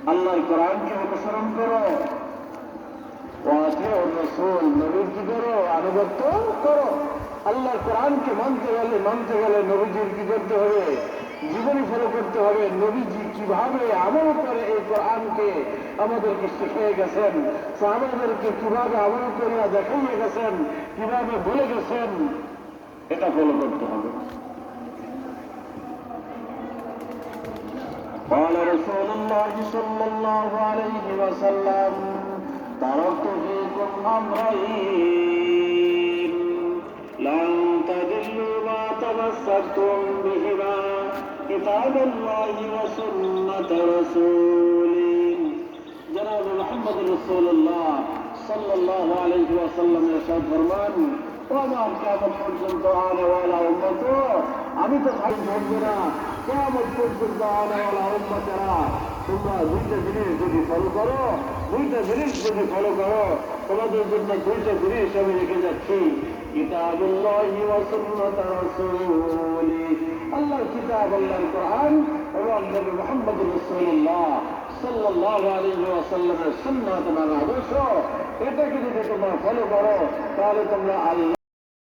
আল্লাহর কোরআনকে অনুসরণ করো, রাসূল নবীর কি করো, আনুগত্য করো। আল্লাহর কোরআনকে মানতে গেলে নবীজির কি করতে হবে, জীবনী ফলো করতে হবে। নবীজি কিভাবে আমল করে এই কোরআনকে আমাদেরকে শিখিয়ে গেছেন, সাহাবাদেরকে কিভাবে আমল করিয়া দেখাইয়ে গেছেন, কিভাবে বলে গেছেন, এটা ফলো করতে হবে। قال رسول الله صلى الله عليه وسلم تركت فيكم أمرين لن تضلوا ما تمسكتم بهما كتاب الله وسنة رسوله جناب محمد رسول الله صلى الله عليه وسلم ارشاد ফরমান ও আমার কিয়ামত পর্যন্ত আনেওয়ালা উম্মত, আমি তো ভাই ধরবো না, কিয়ামত পর্যন্ত আনেওয়ালা উম্মতেরা তোমরা দুইটা জিনিস যদি ফলো করো, তোমাদের জন্য দুইটা জিনিস আমি রেখে যাচ্ছি, কিতাবুল্লাহি ওয়া সুন্নাত রাসূলিহি, আল্লাহর কিতাব, আল্লাহর কোরআন এবং নবী মুহাম্মদ রাসূলুল্লাহ সাল্লাল্লাহু আলাইহি ওয়াসাল্লামের সুন্নাত মানে আদর্শ, এটাকে যদি তোমরা ফলো করো তাহলে তোমরা আল্লাহ